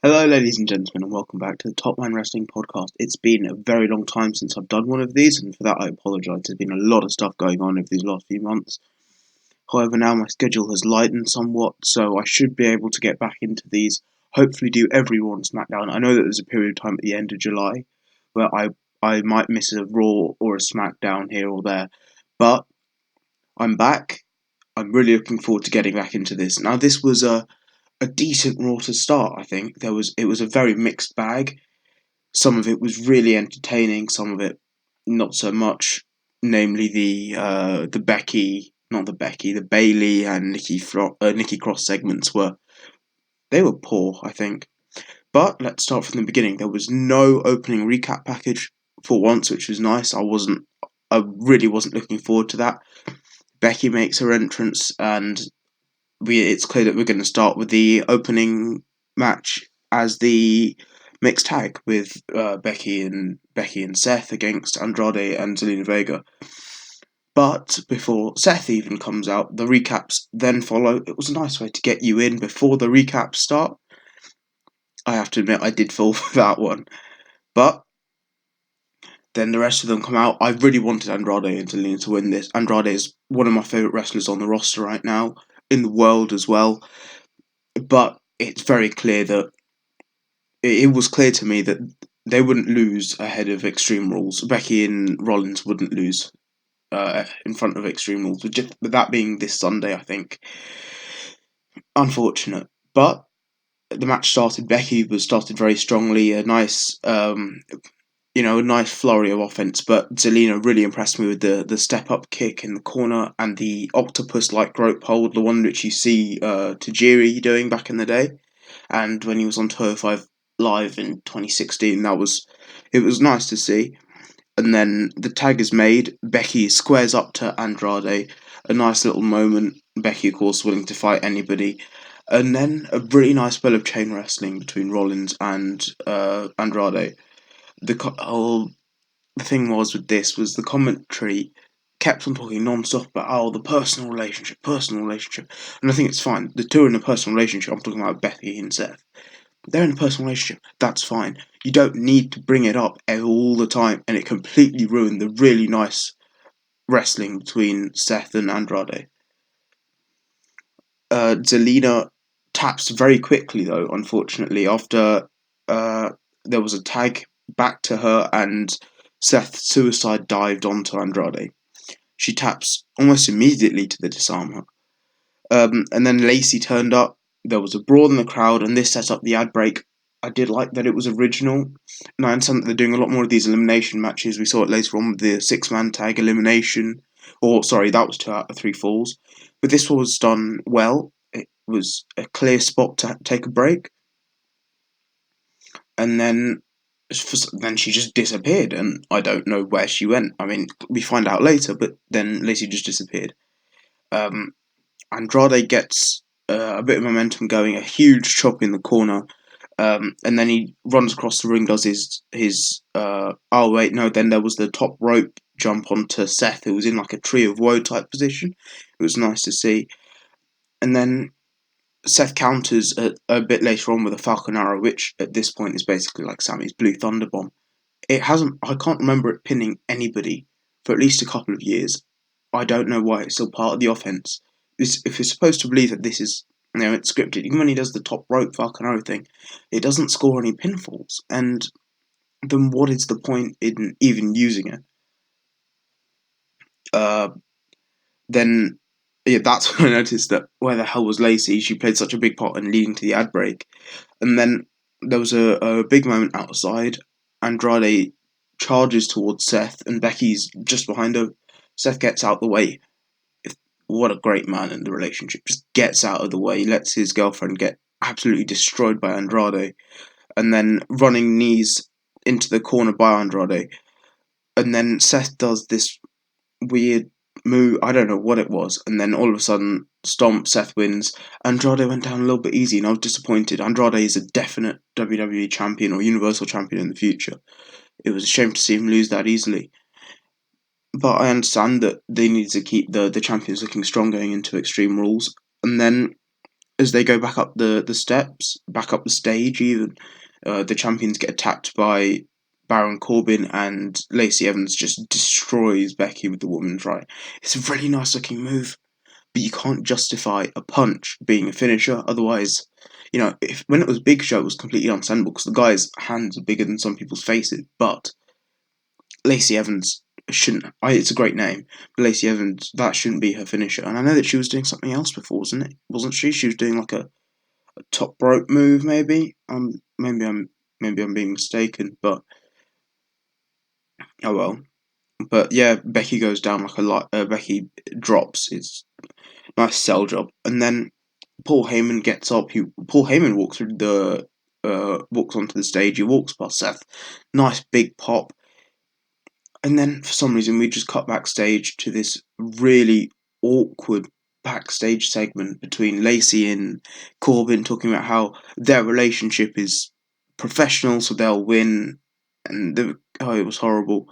Hello, ladies and gentlemen, and welcome back to the Top Line Wrestling Podcast. It's been a very long time since I've done one of these, and for that I apologise. There's been a lot of stuff going on over these last few months. However, now my schedule has lightened somewhat, so I should be able to get back into these, hopefully do every Raw and SmackDown. I know that there's a period of time at the end of July where I might miss a Raw or a SmackDown here or there, but I'm back. I'm really looking forward to getting back into this. Now, this was a decent Raw to start. I think it was a very mixed bag. Some of it was really entertaining, some of it not so much. Namely, the Bailey and Nikki Cross segments were poor, I think. But let's start from the beginning. There was no opening recap package for once, which was nice. I really wasn't looking forward to that. Becky makes her entrance, and it's clear that we're going to start with the opening match as the mixed tag with Becky and Seth against Andrade and Zelina Vega. But before Seth even comes out, the recaps then follow. It was a nice way to get you in before the recaps start. I have to admit, I did fall for that one. But then the rest of them come out. I really wanted Andrade and Zelina to win this. Andrade is one of my favourite wrestlers on the roster right now, in the world as well. But it's very clear that it was clear to me that they wouldn't lose ahead of Extreme Rules. Becky and Rollins wouldn't lose in front of Extreme Rules, with that being this Sunday, I think. Unfortunate. But the match started. Becky started very strongly. A nice, a nice flurry of offense. But Zelina really impressed me with the step up kick in the corner and the octopus like rope hold, the one which you see Tajiri doing back in the day, and when he was on 205 Live in 2016. It was nice to see. And then the tag is made. Becky squares up to Andrade. A nice little moment. Becky, of course, willing to fight anybody. And then a really nice spell of chain wrestling between Rollins and Andrade. The thing was with this was the commentary kept on talking non-stop about the personal relationship, and I think it's fine. The two are in a personal relationship. I'm talking about Becky and Seth. They're in a personal relationship. That's fine. You don't need to bring it up all the time, and it completely ruined the really nice wrestling between Seth and Andrade. Zelina taps very quickly, though, unfortunately, after there was a tag back to her and Seth suicide dived onto Andrade. She taps almost immediately to the disarmer. And then Lacey turned up. There was a brawl in the crowd, and this set up the ad break. I did like that it was original, and I understand that they're doing a lot more of these elimination matches. We saw it later on with the 6-man tag elimination, that was 2 out of 3 falls. But this was done well. It was a clear spot to take a break, and then she just disappeared, and I don't know where she went. I mean, we find out later, but then Lacey just disappeared. Andrade gets a bit of momentum going, a huge chop in the corner, and then he runs across the ring, does then there was the top rope jump onto Seth, who was in like a Tree of Woe type position. It was nice to see. And then Seth counters a bit later on with a Falcon Arrow, which at this point is basically like Sammy's Blue Thunder Bomb. I can't remember it pinning anybody for at least a couple of years. I don't know why it's still part of the offense. If you're supposed to believe that this is, it's scripted, even when he does the top rope Falcon Arrow thing, it doesn't score any pinfalls, and then what is the point in even using it? That's when I noticed that where the hell was Lacey? She played such a big part in leading to the ad break. And then there was a big moment outside. Andrade charges towards Seth, and Becky's just behind her. Seth gets out the way. What a great man in the relationship. Just gets out of the way, lets his girlfriend get absolutely destroyed by Andrade, and then running knees into the corner by Andrade. And then Seth does this weird move, I don't know what it was, and then all of a sudden, stomp, Seth wins. Andrade went down a little bit easy, and I was disappointed. Andrade is a definite WWE champion or Universal champion in the future. It was a shame to see him lose that easily. But I understand that they need to keep the champions looking strong going into Extreme Rules. And then as they go back up the steps, back up the stage, even the champions get attacked by Baron Corbin, and Lacey Evans just destroys Becky with the woman's right. It's a really nice looking move, but you can't justify a punch being a finisher. Otherwise, if when it was Big Show, it was completely understandable because the guy's hands are bigger than some people's faces. But Lacey Evans shouldn't. It's a great name, but Lacey Evans, that shouldn't be her finisher. And I know that she was doing something else before, wasn't she? She was doing like a top rope move, maybe. Maybe I'm being mistaken, but oh well. But yeah, Becky goes down like a lot. Becky drops. It's a nice sell job, and then Paul Heyman gets up. Paul Heyman walks onto the stage. He walks past Seth. Nice big pop. And then for some reason we just cut backstage to this really awkward backstage segment between Lacey and Corbin talking about how their relationship is professional, so they'll win. And it was horrible.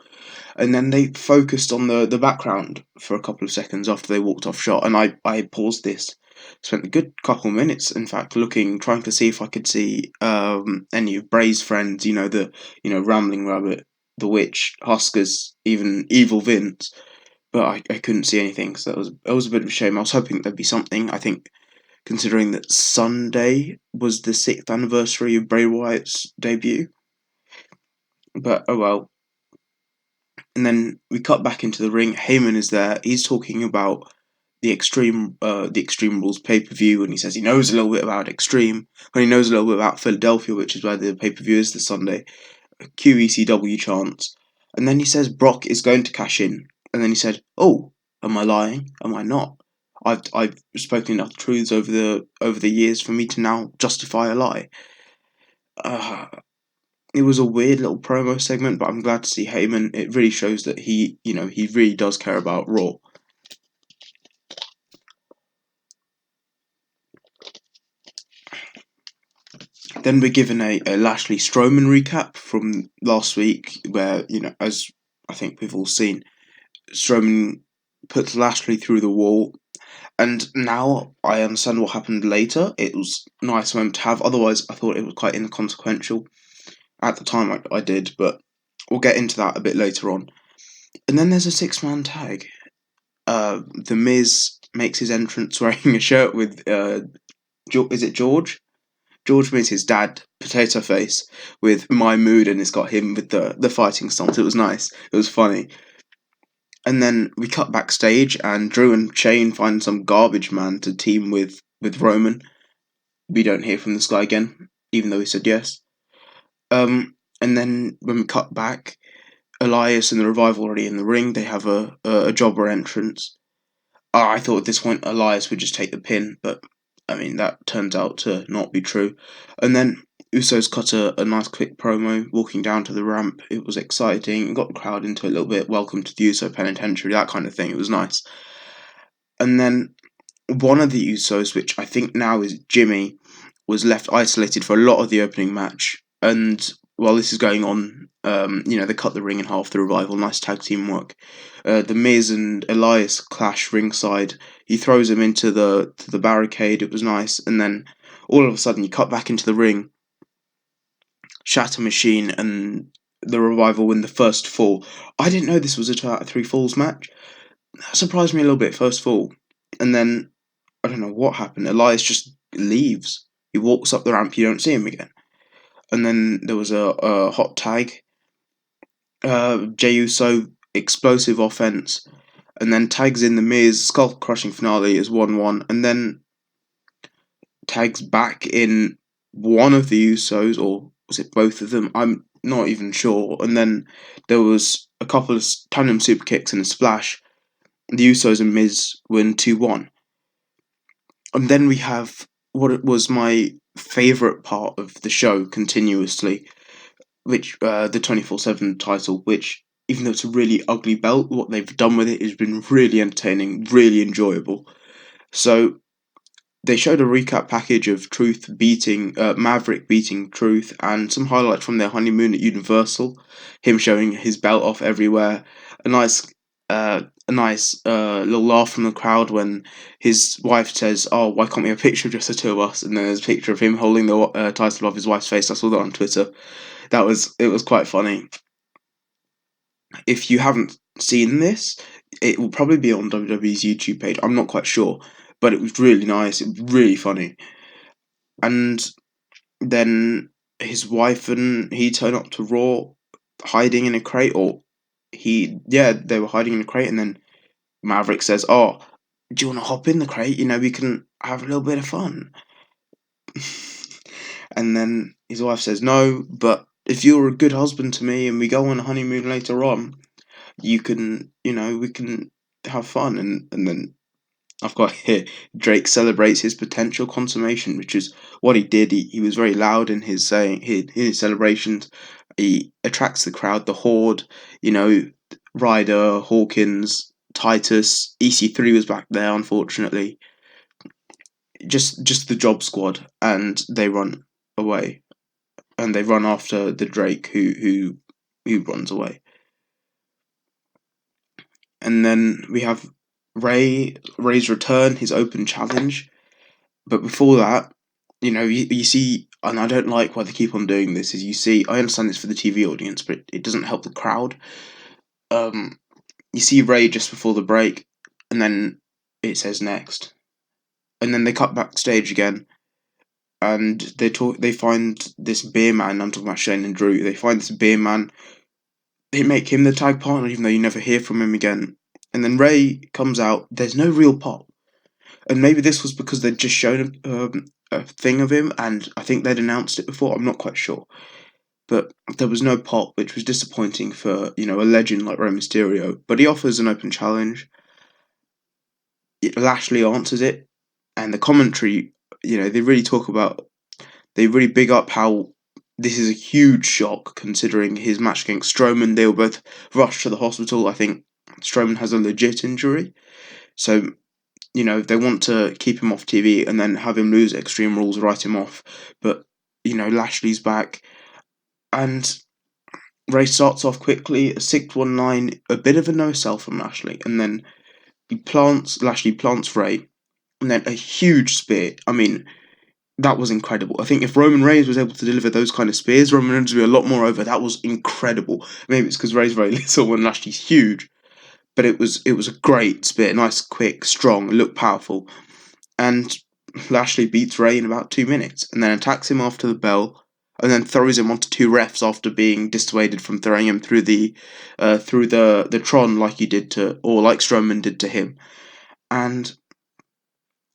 And then they focused on the background for a couple of seconds after they walked off shot, and I paused this, spent a good couple of minutes, in fact, trying to see if I could see any of Bray's friends, Rambling Rabbit, the Witch, Huskers, even Evil Vince, but I couldn't see anything, so that was a bit of a shame. I was hoping there'd be something. I think, considering that Sunday was the 6th anniversary of Bray Wyatt's debut, but oh well. And then we cut back into the ring. Heyman is there. He's talking about the Extreme Rules pay-per-view, and he says he knows a little bit about Extreme, and he knows a little bit about Philadelphia, which is where the pay-per-view is this Sunday. QECW chants, and then he says Brock is going to cash in, and then he said, "Oh, am I lying? Am I not? I've spoken enough truths over the years for me to now justify a lie." It was a weird little promo segment, but I'm glad to see Heyman. It really shows that he really does care about Raw. Then we're given a Lashley Strowman recap from last week, where, as I think we've all seen, Strowman puts Lashley through the wall, and now I understand what happened later. It was a nice moment to have, otherwise I thought it was quite inconsequential. At the time I did, but we'll get into that a bit later on. And then there's a 6-man tag. The Miz makes his entrance wearing a shirt with, is it George? George Miz, his dad, Potato Face, with My Mood, and it's got him with the fighting stance. It was nice. It was funny. And then we cut backstage, and Drew and Shane find some garbage man to team with Roman. We don't hear from this guy again, even though he said yes. And then when we cut back, Elias and the Revival already in the ring. They have a jobber entrance. I thought at this point Elias would just take the pin, but I mean that turns out to not be true. And then Usos cut a nice quick promo walking down to the ramp. It was exciting. It got the crowd into it a little bit. Welcome to the Uso Penitentiary, that kind of thing. It was nice. And then one of the Usos, which I think now is Jimmy, was left isolated for a lot of the opening match. And while this is going on, they cut the ring in half, the Revival, nice tag team work. The Miz and Elias clash ringside. He throws him into the barricade. It was nice. And then all of a sudden, you cut back into the ring. Shatter Machine and the Revival win the first fall. I didn't know this was a 2 out of 3 falls match. That surprised me a little bit, first fall. And then, I don't know what happened. Elias just leaves. He walks up the ramp, you don't see him again. And then there was a hot tag. Jey Uso, explosive offense. And then tags in the Miz, skull crushing finale is 1-1. And then tags back in one of the Usos, or was it both of them? I'm not even sure. And then there was a couple of tandem super kicks and a splash. The Usos and Miz win 2-1. And then we have what was my favourite part of the show continuously, which the 24/7 title, which, even though it's a really ugly belt, what they've done with it has been really entertaining, really enjoyable. So they showed a recap package of Maverick beating Truth, and some highlights from their honeymoon at Universal, him showing his belt off everywhere, a nice a nice little laugh from the crowd when his wife says, "Oh, why can't we have a picture of just the two of us?" And then there's a picture of him holding the title of his wife's face. I saw that on Twitter. It was quite funny. If you haven't seen this, it will probably be on WWE's YouTube page. I'm not quite sure, but it was really nice. It was really funny. And then his wife and he turn up to Raw, hiding in a crate, they were hiding in a crate, and then Maverick says, "Oh, do you want to hop in the crate? We can have a little bit of fun." And then his wife says, "No, but if you're a good husband to me and we go on a honeymoon later on, we can have fun." And then I've got here, Drake celebrates his potential consummation, which is what he did. He was very loud in his his celebrations. He attracts the crowd, the Horde, Ryder, Hawkins, Titus, EC3 was back there, unfortunately. Just the job squad, and they run away, and they run after the Drake who runs away. And then we have Ray's return, his open challenge. But before that, you see, and I don't like why they keep on doing this, is you see, I understand it's for the TV audience, but it doesn't help the crowd. You see Ray just before the break, and then it says next. And then they cut backstage again, and they find this beer man. I'm talking about Shane and Drew. They find this beer man. They make him the tag partner, even though you never hear from him again. And then Ray comes out. There's no real pop. And maybe this was because they'd just shown a thing of him, and I think they'd announced it before. I'm not quite sure. But there was no pop, which was disappointing for, a legend like Rey Mysterio. But he offers an open challenge. Lashley answers it, and the commentary, they really big up how this is a huge shock considering his match against Strowman. They were both rushed to the hospital. I think Strowman has a legit injury. So, they want to keep him off TV and then have him lose Extreme Rules, write him off. But, Lashley's back. And Ray starts off quickly, a 619, a bit of a no-sell from Lashley. And then Lashley plants Ray. And then a huge spear. I mean, that was incredible. I think if Roman Reigns was able to deliver those kind of spears, Roman Reigns would be a lot more over. That was incredible. Maybe it's because Ray's very little and Lashley's huge. But it was a great spear. Nice, quick, strong, looked powerful. And Lashley beats Ray in about 2 minutes and then attacks him after the bell and then throws him onto two refs after being dissuaded from throwing him through the Tron like Strowman did to him. And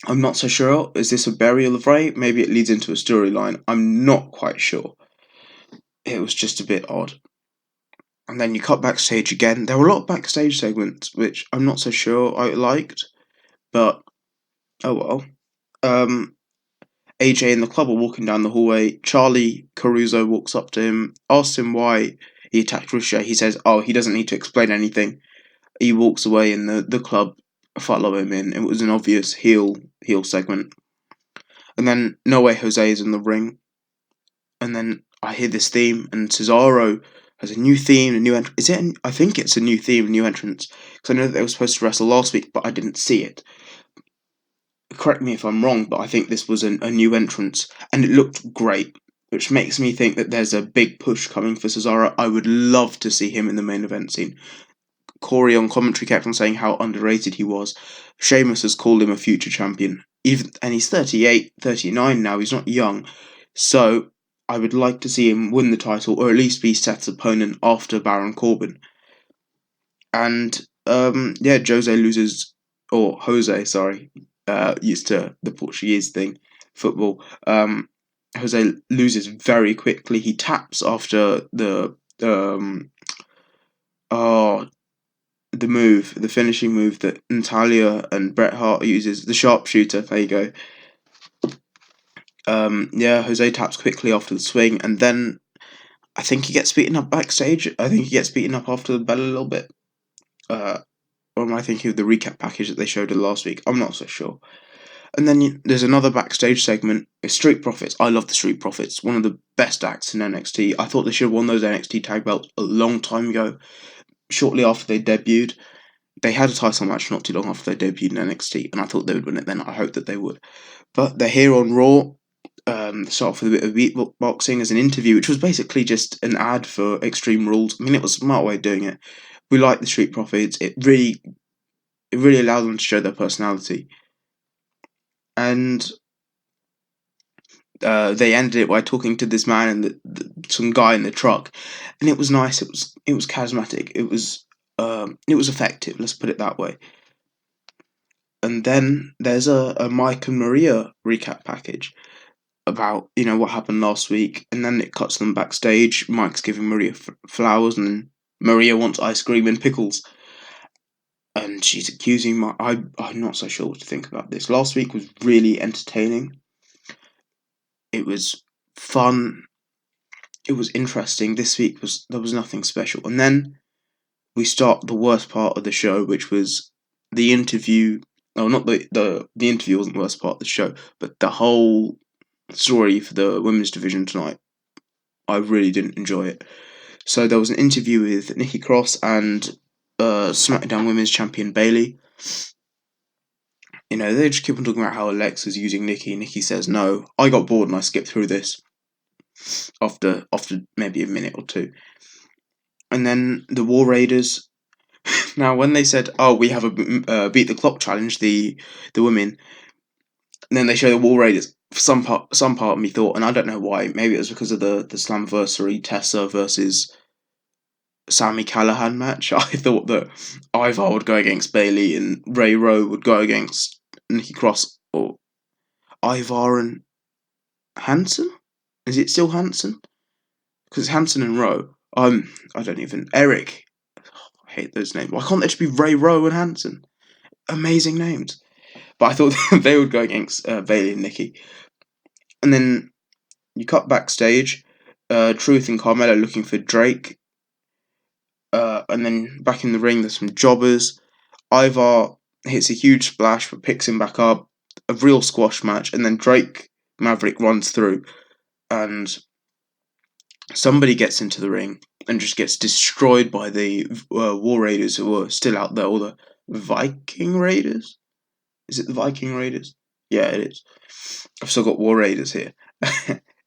I'm not so sure. Is this a burial of Ray? Maybe it leads into a storyline. I'm not quite sure. It was just a bit odd. And then you cut backstage again. There were a lot of backstage segments, which I'm not so sure I liked. But, oh well. AJ and the club are walking down the hallway. Charlie Caruso walks up to him, asks him why he attacked Ricochet. He says, he doesn't need to explain anything. He walks away and the club follow him in. It was an obvious heel segment. And then No Way Jose is in the ring. And then I hear this theme, and Cesaro has a new theme, a new entrance. I think it's a new theme, a new entrance. Because I know that they were supposed to wrestle last week, but I didn't see it. Correct me if I'm wrong, but I think this was a new entrance, and it looked great, which makes me think that there's a big push coming for Cesaro. I would love to see him in the main event scene. Corey on commentary kept on saying how underrated he was. Sheamus has called him a future champion. And he's 38, 39 now, he's not young. So, I would like to see him win the title, or at least be Seth's opponent after Baron Corbin. And, Jose, used to the Portuguese thing, football. Jose loses very quickly. He taps after the finishing move that Natalya and Bret Hart uses, the sharpshooter. There you go. Jose taps quickly after the swing, and then I think he gets beaten up backstage. I think he gets beaten up after the bell a little bit. Or am I thinking of the recap package that they showed last week? I'm not so sure. And then there's another backstage segment. It's Street Profits. I love the Street Profits. One of the best acts in NXT. I thought they should have won those NXT tag belts a long time ago, shortly after they debuted. they had a title match not too long after they debuted in NXT, and I thought they would win it then. I hope that they would. But they're here on Raw. Start off with a bit of beatboxing as an interview, which was basically just an ad for Extreme Rules. I mean, it was a smart way of doing it. We like the Street Profits. It really allowed them to show their personality. And they ended it by talking to this man and some guy in the truck, and it was nice. It was charismatic. It was effective. Let's put it that way. And then there's a Mike and Maria recap package about what happened last week, and then it cuts them backstage. Mike's giving Maria flowers, and Maria wants ice cream and pickles, and she's accusing Mike. I'm not so sure what to think about this. Last week was really entertaining. It was fun. It was interesting. This week there was nothing special, and then we start the worst part of the show, which was the interview. No, not the interview wasn't the worst part of the show, but the whole story for the women's division tonight. I really didn't enjoy it. So there was an interview with Nikki Cross and SmackDown Women's Champion Bayley. They just keep on talking about how Alexa's using Nikki. Nikki says no. I got bored and I skipped through this after maybe a minute or two. And then the War Raiders. Now, when they said, "Oh, we have a beat the clock challenge," the women, and then they show the War Raiders. Some part of me thought, and I don't know why, maybe it was because of the Slamversary Tessa versus Sami Callihan match. I thought that Ivar would go against Bayley and Ray Rowe would go against Nikki Cross, or Ivar and Hansen. Is it still Hansen? Because it's Hansen and Rowe. I don't even. Eric. I hate those names. Why can't they just be Ray Rowe and Hansen? Amazing names. But I thought they would go against Bayley and Nikki. And then you cut backstage. Truth and Carmella looking for Drake. And then back in the ring, there's some jobbers. Ivar hits a huge splash but picks him back up. A real squash match. And then Drake Maverick runs through. And somebody gets into the ring and just gets destroyed by the War Raiders who are still out there. Or the Viking Raiders? Is it the Viking Raiders? Yeah, it is. I've still got War Raiders here.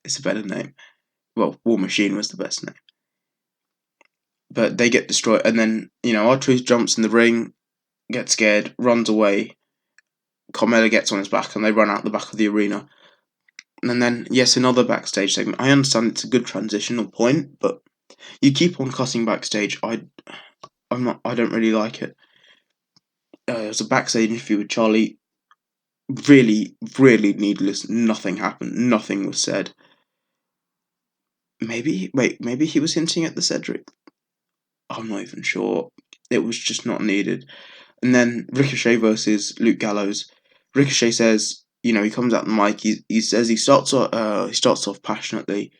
It's a better name. Well, War Machine was the best name. But they get destroyed, and then, R-Truth jumps in the ring, gets scared, runs away. Carmella gets on his back, and they run out the back of the arena. And then, yes, another backstage segment. I understand it's a good transitional point, but you keep on cutting backstage. I don't really like it. It was a backstage interview with Charlie. Really, really needless. Nothing happened. Nothing was said. Maybe he was hinting at the Cedric. I'm not even sure. It was just not needed. And then Ricochet versus Luke Gallows. Ricochet says, he comes out the mic. He says he starts off passionately,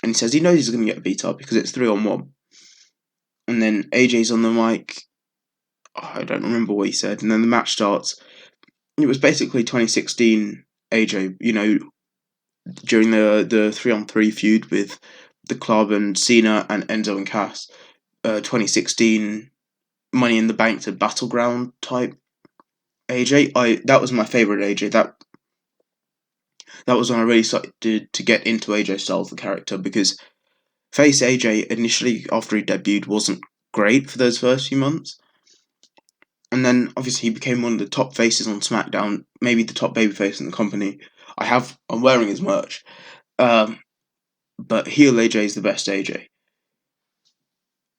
and he says he knows he's going to get beat up because it's 3-on-1. And then AJ's on the mic. I don't remember what he said. And then the match starts. It was basically 2016 AJ. During the 3-on-3 feud with the Club and Cena and Enzo and Cass. 2016 Money in the Bank to Battleground type AJ. That was my favourite AJ. That was when I really started to get into AJ Styles, the character, because face AJ initially after he debuted wasn't great for those first few months, and then obviously he became one of the top faces on SmackDown, maybe the top babyface in the company. I'm wearing his merch, but heel AJ is the best AJ.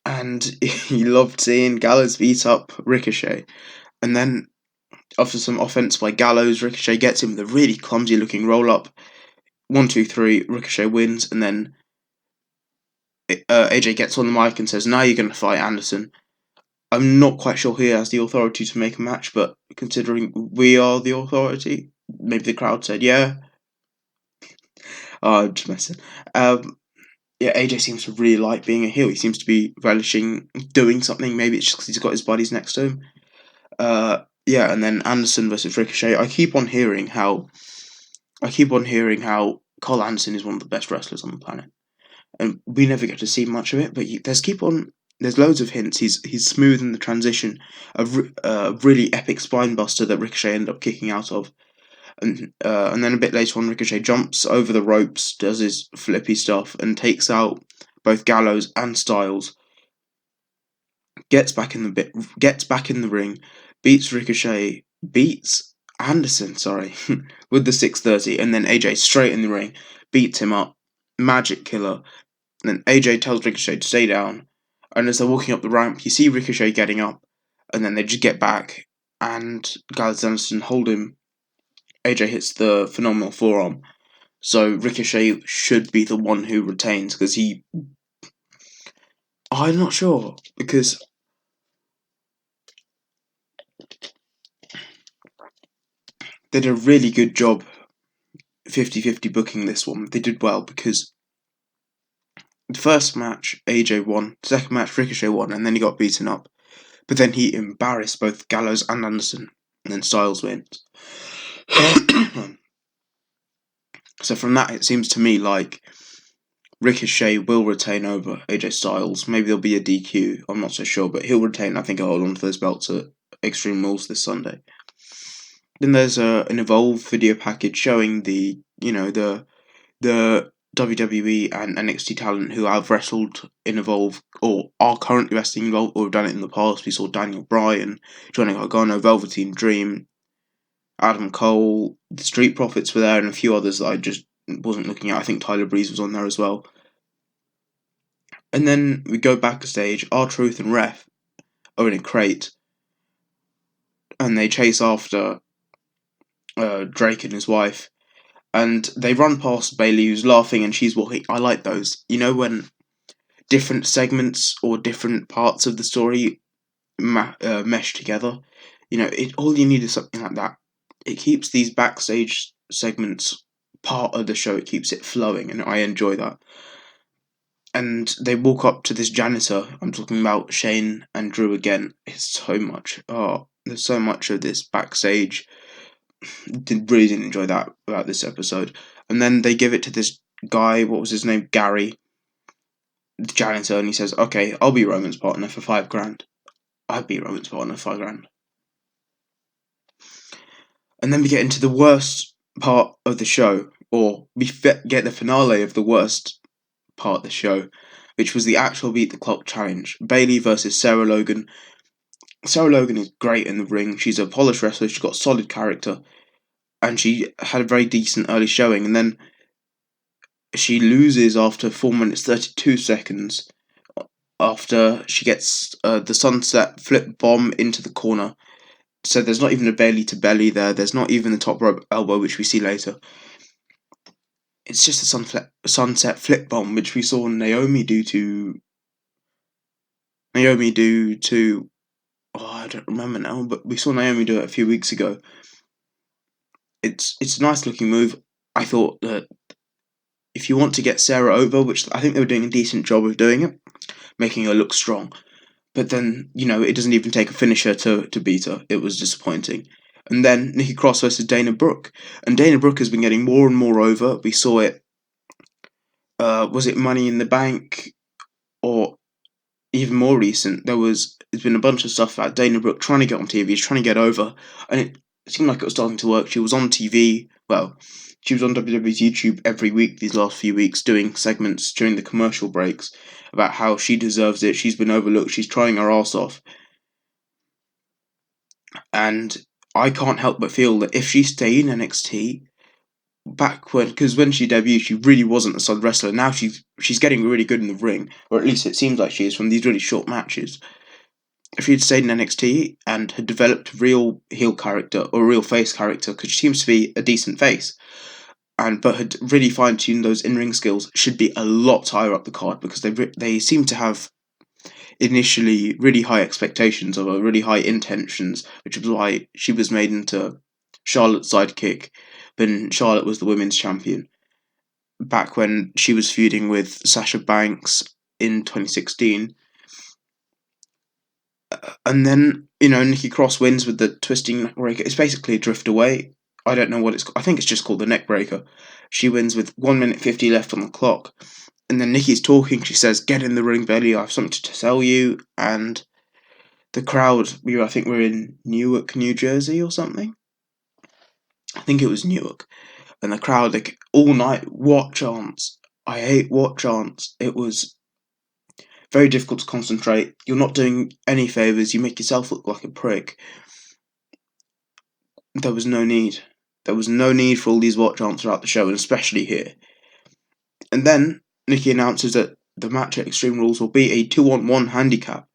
And he loved seeing Gallows beat up Ricochet. And then, after some offense by Gallows, Ricochet gets him with a really clumsy looking roll up. 1, 2, 3, Ricochet wins. And then AJ gets on the mic and says, "Now you're going to fight Anderson." I'm not quite sure he has the authority to make a match, but considering we are the authority, maybe the crowd said, yeah. I'm just messing. Yeah, AJ seems to really like being a heel. He seems to be relishing doing something. Maybe it's just because he's got his buddies next to him. Yeah, and then Anderson versus Ricochet. I keep on hearing how Cole Anderson is one of the best wrestlers on the planet, and we never get to see much of it. But there's keep on there's loads of hints. He's smooth in the transition. A really epic spine buster that Ricochet ended up kicking out of. And then a bit later on, Ricochet jumps over the ropes, does his flippy stuff, and takes out both Gallows and Styles. Gets back in the ring, beats Anderson, sorry, with the 630, and then AJ straight in the ring, beats him up, magic killer. And then AJ tells Ricochet to stay down, and as they're walking up the ramp, you see Ricochet getting up, and then they just get back, and Gallows and Anderson hold him. AJ hits the phenomenal forearm, so Ricochet should be the one who retains, because I'm not sure, because they did a really good job 50-50 booking this one. They did well, because the first match AJ won, the second match Ricochet won, and then he got beaten up. But then he embarrassed both Gallows and Anderson, and then Styles wins. So from that, it seems to me like Ricochet will retain over AJ Styles. Maybe there'll be a DQ, I'm not so sure, but he'll retain. I think he'll hold on to those belts at Extreme Rules this Sunday. Then there's an Evolve video package showing the WWE and NXT talent who have wrestled in Evolve or are currently wrestling in Evolve or have done it in the past. We saw Daniel Bryan, Johnny Gargano, Velveteen Dream, Adam Cole, the Street Profits were there, and a few others that I just wasn't looking at. I think Tyler Breeze was on there as well. And then we go backstage. R-Truth and Ref are in a crate, and they chase after Drake and his wife, and they run past Bayley, who's laughing, and she's walking. I like those. You know, when different segments or different parts of the story mesh together. You know, all you need is something like that. It keeps these backstage segments part of the show. It keeps it flowing, and I enjoy that. And they walk up to this janitor. I'm talking about Shane and Drew again. It's so much. There's so much of this backstage. Really didn't enjoy that about this episode. And then they give it to this guy. What was his name? Gary, the janitor, and he says, "Okay, I'll be Roman's partner for $5,000. I'd be Roman's partner for $5,000." And then we get into the worst part of the show, or we get the finale of the worst part of the show, which was the actual Beat the Clock challenge. Bayley versus Sarah Logan. Sarah Logan is great in the ring. She's a polished wrestler. She's got solid character, and she had a very decent early showing. And then she loses after 4 minutes 32 seconds after she gets the sunset flip bomb into the corner. So there's not even a belly to belly there. There's not even the top rope elbow, which we see later. It's just a sunset flip bomb, which we saw Naomi do to. I don't remember now, but we saw Naomi do it a few weeks ago. It's a nice looking move. I thought that if you want to get Sarah over, which I think they were doing a decent job of doing it, making her look strong, but then, it doesn't even take a finisher to beat her. It was disappointing. And then Nikki Cross versus Dana Brooke. And Dana Brooke has been getting more and more over. We saw it, was it Money in the Bank? Or even more recent, there's been a bunch of stuff about Dana Brooke trying to get on TV, trying to get over. And it seemed like it was starting to work. She was on TV, she was on WWE's YouTube every week these last few weeks, doing segments during the commercial breaks about how she deserves it, she's been overlooked, she's trying her arse off. And I can't help but feel that if she stayed in NXT, because when she debuted, she really wasn't a solid wrestler. Now she's getting really good in the ring, or at least it seems like she is from these really short matches. If she'd stayed in NXT and had developed a real heel character or a real face character, because she seems to be a decent face, but had really fine-tuned those in-ring skills, should be a lot higher up the card, because they seem to have initially really high expectations of her, really high intentions, which was why she was made into Charlotte's sidekick when Charlotte was the women's champion, back when she was feuding with Sasha Banks in 2016. And then, Nikki Cross wins with the twisting neckbreaker. It's basically a drift away. I don't know what it's called. I think it's just called the neckbreaker. She wins with 1 minute 50 left on the clock. And then Nikki's talking, she says, "Get in the ring, Bailey, I have something to tell you." And the crowd, I think we're in Newark, New Jersey or something. I think it was Newark. And the crowd, like, all night, what chants? I hate what chants. It was very difficult to concentrate. You're not doing any favours, you make yourself look like a prick. There was no need. There was no need for all these what chants throughout the show, and especially here. And then Nikki announces that the match at Extreme Rules will be a 2-on-1 handicap.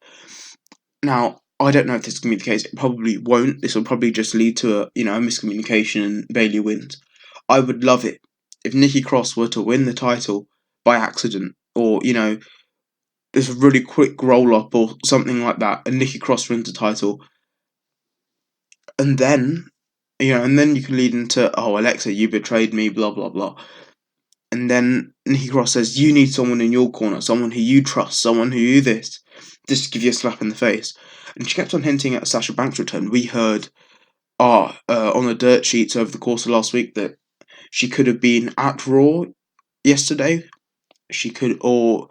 Now, I don't know if this is going to be the case. It probably won't. This will probably just lead to a miscommunication and Bailey wins. I would love it if Nikki Cross were to win the title by accident, or there's a really quick roll up or something like that, and Nikki Cross wins the title, and then you can lead into, "Oh, Alexa, you betrayed me," blah blah blah. And then Nikki Cross says, "You need someone in your corner, someone who you trust, someone who you this," just to give you a slap in the face. And she kept on hinting at Sasha Banks' return. We heard on the dirt sheets over the course of last week that she could have been at Raw yesterday. She could, or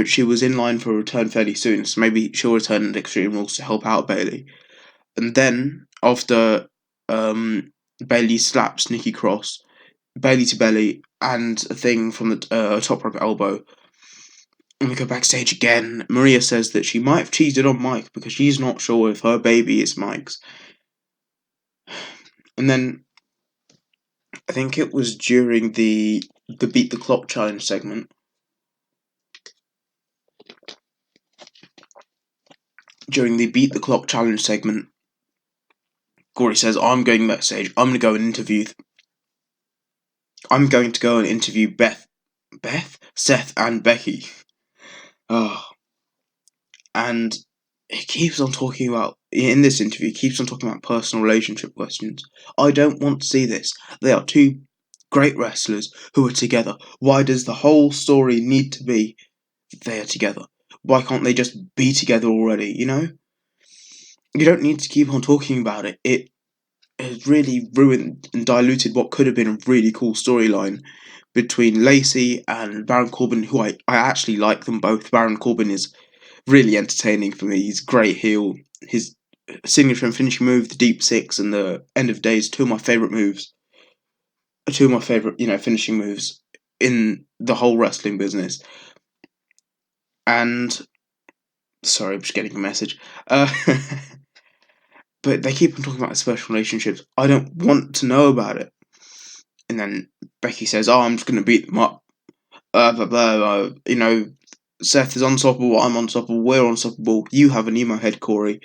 she was in line for a return fairly soon, so maybe she'll return at Extreme Rules to help out Bailey. And then after Bailey slaps Nikki Cross, Bailey to belly, and a thing from the top rope elbow, and we go backstage again. Maria says that she might have cheated on Mike because she's not sure if her baby is Mike's. And then I think it was during the Beat the Clock challenge segment. During the Beat the Clock challenge segment, Corey says, "I'm going backstage. I'm going to go and interview Beth, Seth, and Becky." Oh. And he keeps on talking about, in this interview, he keeps on talking about personal relationship questions. I don't want to see this. They are two great wrestlers who are together. Why does the whole story need to be they are together? Why can't they just be together already, You don't need to keep on talking about it. It has really ruined and diluted what could have been a really cool storyline between Lacey and Baron Corbin, who I actually like them both. Baron Corbin is really entertaining for me. He's great heel. His signature and finishing move, the Deep Six and the End of Days, two of my favourite moves. Two of my favourite, finishing moves in the whole wrestling business. And sorry, I'm just getting a message. But they keep on talking about special relationships. I don't want to know about it. And then Becky says, "Oh, I'm just going to beat them up. Blah, blah, blah. Seth is unstoppable, I'm unstoppable, we're unstoppable. You have an emo head, Corey."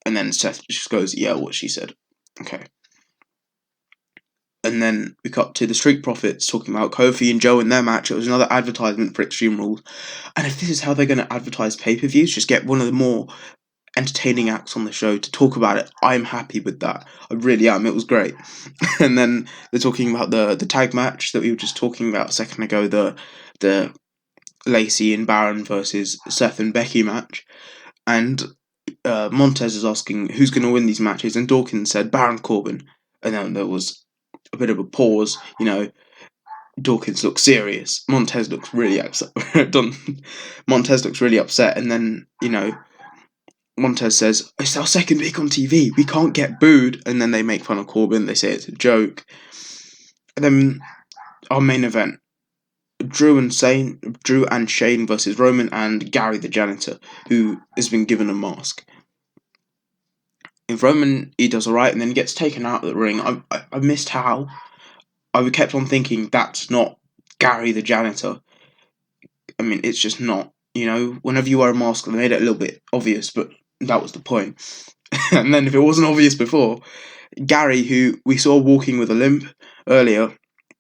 And then Seth just goes, "Yeah, what she said." Okay. And then we cut to the Street Profits talking about Kofi and Joe and their match. It was another advertisement for Extreme Rules. And if this is how they're going to advertise pay-per-views, just get one of the more entertaining acts on the show to talk about it. I'm happy with that. I really am. It was great. And then they're talking about the tag match that we were just talking about a second ago, the Lacey and Baron versus Seth and Becky match. And Montez is asking who's going to win these matches, and Dawkins said Baron Corbin. And then there was a bit of a pause. Dawkins looks serious. Montez looks really upset. Montez looks really upset, and then Montez says, "It's our second week on TV. We can't get booed." And then they make fun of Corbin. They say it's a joke. And then our main event: Drew and Shane versus Roman and Gary the janitor, who has been given a mask. If Roman, he does alright, and then he gets taken out of the ring. I missed how. I kept on thinking that's not Gary the janitor. I mean, it's just not. Whenever you wear a mask, they made it a little bit obvious, but that was the point. And then if it wasn't obvious before, Gary, who we saw walking with a limp earlier,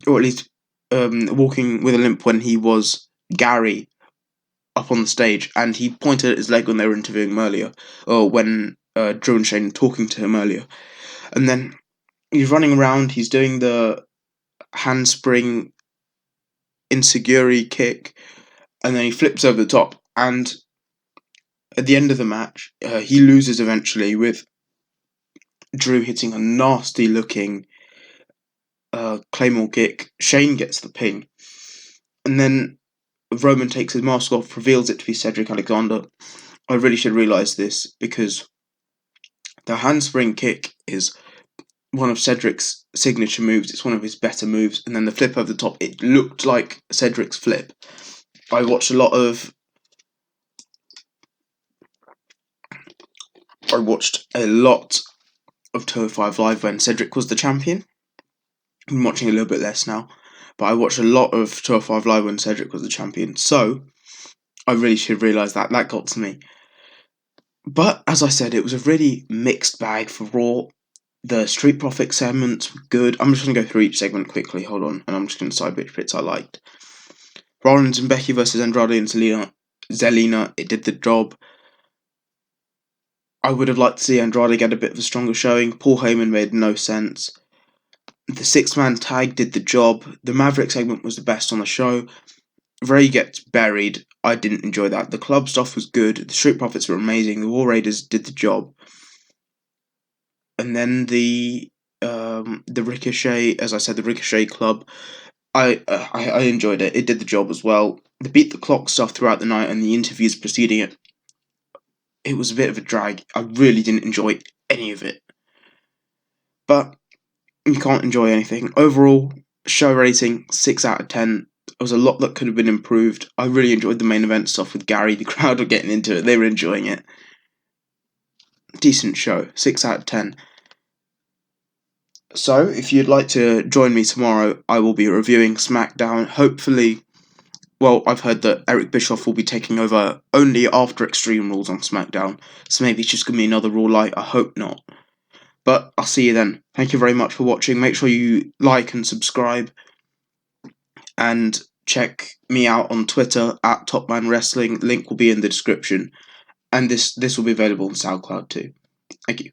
or at least walking with a limp when he was Gary up on the stage, and he pointed at his leg when they were interviewing him earlier, or when Drew and Shane were talking to him earlier. And then he's running around, he's doing the handspring insecurity kick, and then he flips over the top, and at the end of the match, he loses eventually with Drew hitting a nasty looking Claymore kick. Shane gets the pin, and then Roman takes his mask off, reveals it to be Cedric Alexander. I really should realise this because the handspring kick is one of Cedric's signature moves. It's one of his better moves. And then the flip over the top, it looked like Cedric's flip. I watched a lot of 205 Live when Cedric was the champion. I'm watching a little bit less now, but I watched a lot of 205 Live when Cedric was the champion. So I really should realise that. That got to me. But as I said, it was a really mixed bag for Raw. The Street Profits segments were good. I'm just going to go through each segment quickly. Hold on. And I'm just going to decide which bits I liked. Rollins and Becky versus Andrade and Zelina. It did the job. I would have liked to see Andrade get a bit of a stronger showing. Paul Heyman made no sense. The six-man tag did the job. The Maverick segment was the best on the show. Ray gets buried. I didn't enjoy that. The club stuff was good. The Street Profits were amazing. The War Raiders did the job. And then the Ricochet, as I said, the Ricochet Club. I enjoyed it. It did the job as well. The beat the clock stuff throughout the night and the interviews preceding it. It was a bit of a drag. I really didn't enjoy any of it. But you can't enjoy anything. Overall, show rating 6 out of 10. There was a lot that could have been improved. I really enjoyed the main event stuff with Gary. The crowd were getting into it. They were enjoying it. Decent show. 6 out of 10. So, if you'd like to join me tomorrow, I will be reviewing SmackDown. Hopefully, well, I've heard that Eric Bischoff will be taking over only after Extreme Rules on SmackDown. So maybe it's just going to be another Raw Light. I hope not. But I'll see you then. Thank you very much for watching. Make sure you like and subscribe. And check me out on Twitter at Topman Wrestling. Link will be in the description. And this will be available on SoundCloud too. Thank you.